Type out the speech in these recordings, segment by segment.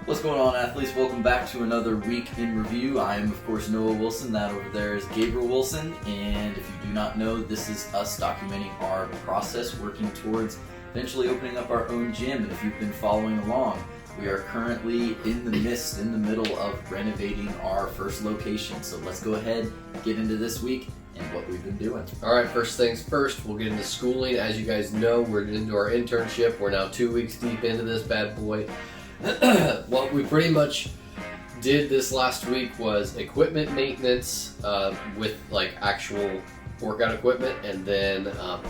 What's going on, athletes? Welcome back to another week in review. I am, of course, Noah Wilson. That over there is Gabriel Wilson. And if you do not know, this is us documenting our process, working towards eventually opening up our own gym. And if you've been following along, we are currently in the middle of renovating our first location. So let's go ahead, get into this week and what we've been doing. All right, first things first, we'll get into schooling. As you guys know, we're into our internship. We're now 2 weeks deep into this bad boy. What we pretty much did this last week was equipment maintenance with like actual workout equipment, and then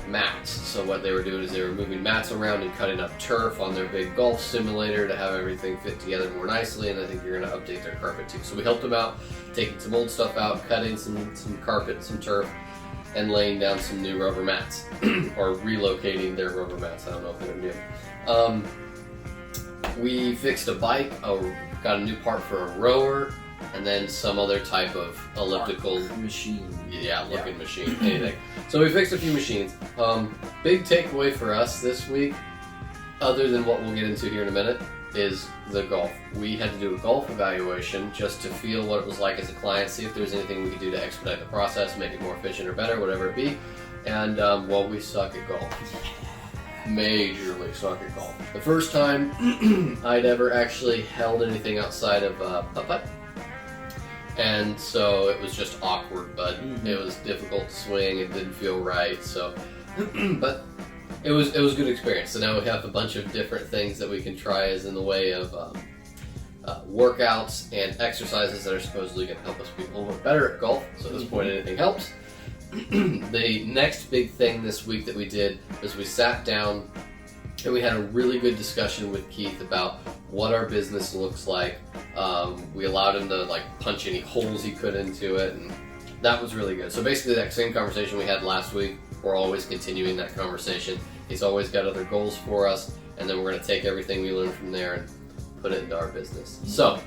mats. So what they were doing is they were moving mats around and cutting up turf on their big golf simulator to have everything fit together more nicely, and I think you're going to update their carpet too. So we helped them out, taking some old stuff out, cutting some carpet, some turf, and laying down some new rubber mats, or relocating their rubber mats. I don't know if they're new. We fixed a bike, got a new part for a rower, and then some other type of elliptical machine. Looking machine, anything. So we fixed a few machines. Big takeaway for us this week, other than what we'll get into here in a minute, is the golf. We had to do a golf evaluation just to feel what it was like as a client, see if there's anything we could do to expedite the process, make it more efficient or better, whatever it be. And we suck at golf. Majorly suck at golf. The first time I'd ever actually held anything outside of putt-putt. And so it was just awkward, but it was difficult to swing. It didn't feel right. So, but it was a good experience. So now we have a bunch of different things that we can try as in the way of workouts and exercises that are supposedly going to help us be a little bit better at golf. So at this point, anything helps. The next big thing this week that we did was we sat down and we had a really good discussion with Keith about what our business looks like. We allowed him to punch any holes he could into it, and that was really good. So basically that same conversation we had last week, we're always continuing that conversation. He's always got other goals for us, and then we're going to take everything we learned from there and put it into our business. So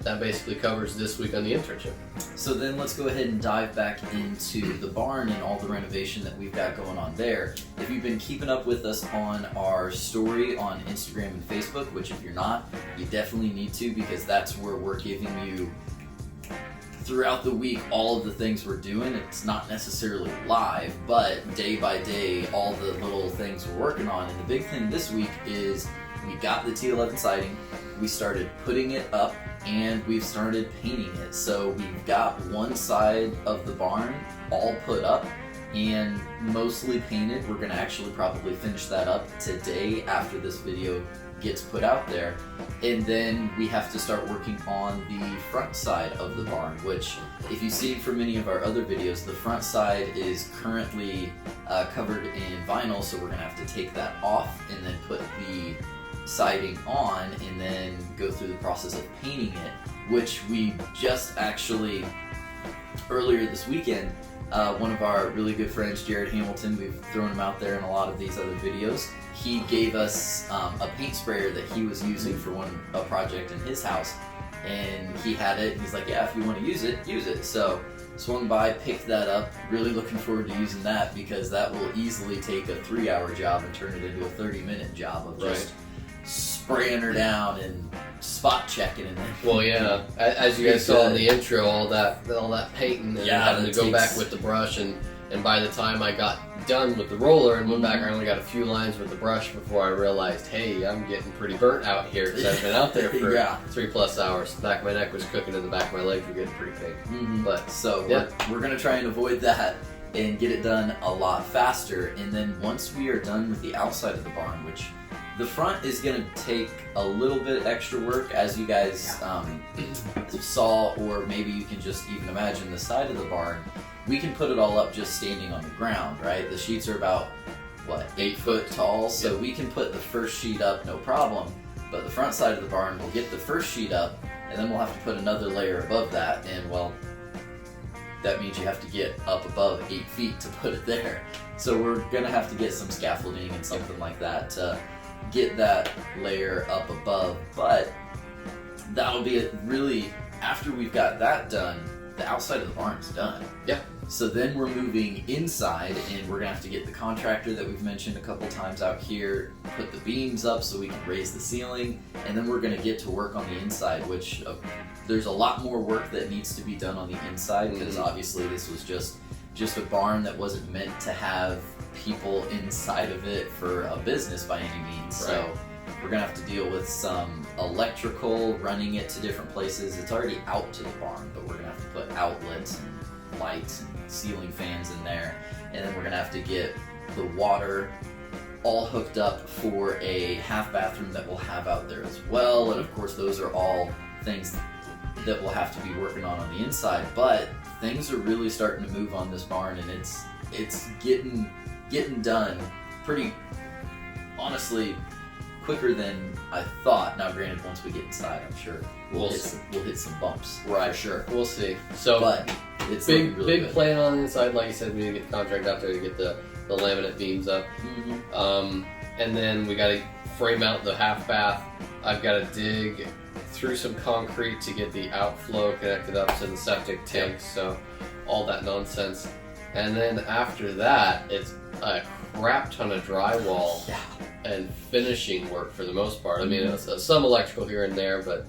that basically covers this week on the internship. So then let's go ahead and dive back into the barn and all the renovation that we've got going on there. If you've been keeping up with us on our story on Instagram and Facebook, which if you're not, you definitely need to, because that's where we're giving you throughout the week all of the things we're doing. It's not necessarily live, but day by day, all the little things we're working on. And the big thing this week is we got the T11 siding, we started putting it up, and we've started painting it. So we've got one side of the barn all put up and mostly painted. We're gonna actually probably finish that up today after this video gets put out there. And then we have to start working on the front side of the barn, which if you've seen from many of our other videos, the front side is currently covered in vinyl, so we're gonna have to take that off and then put the siding on and then go through the process of painting it, which we just actually earlier this weekend, one of our really good friends, Jared Hamilton, we've thrown him out there in a lot of these other videos, he gave us a paint sprayer that he was using for a project in his house, and he had it, he's like, yeah, if you want to use it, use it. So swung by, picked that up, really looking forward to using that, because that will easily take a 3-hour job and turn it into a 30-minute job of just spraying her down and spot checking and then. Well, yeah, as you guys saw in the intro, all that painting and having to go back with the brush, and by the time I got done with the roller and went back, I only got a few lines with the brush before I realized, hey, I'm getting pretty burnt out here, because I've been out there for 3+ hours. The back of my neck was cooking and the back of my legs were getting pretty pink. But so we're gonna try and avoid that and get it done a lot faster. And then once we are done with the outside of the barn, which the front is going to take a little bit extra work, as you guys saw, or maybe you can just even imagine the side of the barn. We can put it all up just standing on the ground, right? The sheets are about, 8 foot tall, so we can put the first sheet up, no problem. But the front side of the barn, we'll get the first sheet up, and then we'll have to put another layer above that, and that means you have to get up above 8 feet to put it there. So we're going to have to get some scaffolding and something like that to get that layer up above, but that'll be it. Really, after we've got that done, the outside of the barn's done. Yeah. So then we're moving inside, and we're gonna have to get the contractor that we've mentioned a couple times out here, put the beams up so we can raise the ceiling, and then we're gonna get to work on the inside, which there's a lot more work that needs to be done on the inside, because obviously this was just a barn that wasn't meant to have people inside of it for a business by any means. Right. So we're gonna have to deal with some electrical, running it to different places. It's already out to the barn, but we're gonna have to put outlets and lights and ceiling fans in there, and then we're gonna have to get the water all hooked up for a half bathroom that we'll have out there as well. And of course, those are all things that we'll have to be working on the inside. But things are really starting to move on this barn, and it's getting done pretty, honestly, quicker than I thought. Now, granted, once we get inside, I'm sure we'll hit some bumps, Right. for sure. We'll see. So, But it's looking big really good. plan on the inside. Like you said, we need to get the contract out there to get the laminate beams up. Mhm. And then we got to frame out the half bath. I've got to dig through some concrete to get the outflow connected up to the septic tank. So all that nonsense. And then after that, it's a crap ton of drywall Yeah. and finishing work for the most part. I mean, it's some electrical here and there, but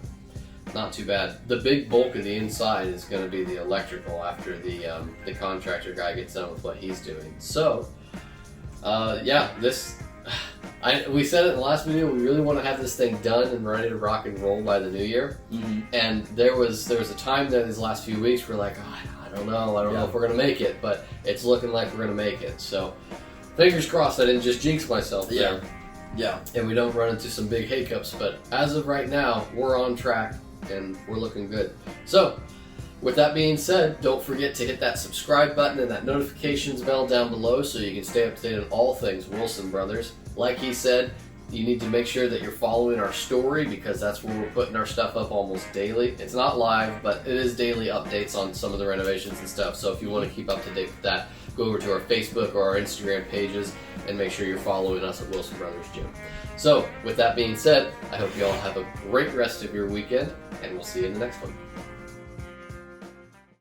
not too bad. The big bulk of the inside is going to be the electrical after the contractor guy gets done with what he's doing. So, we said it in the last video. We really want to have this thing done and ready to rock and roll by the new year. Mhm. And there was a time that these last few weeks we're like, I don't know if we're gonna make it, but it's looking like we're gonna make it. So, fingers crossed I didn't just jinx myself there. Yeah. And we don't run into some big hiccups, but as of right now, we're on track and we're looking good. So, with that being said, don't forget to hit that subscribe button and that notifications bell down below so you can stay up to date on all things Wilson Brothers. Like he said, you need to make sure that you're following our story, because that's where we're putting our stuff up almost daily. It's not live, but it is daily updates on some of the renovations and stuff. So if you want to keep up to date with that, go over to our Facebook or our Instagram pages and make sure you're following us at Wilson Brothers Gym. So with that being said, I hope you all have a great rest of your weekend, and we'll see you in the next one.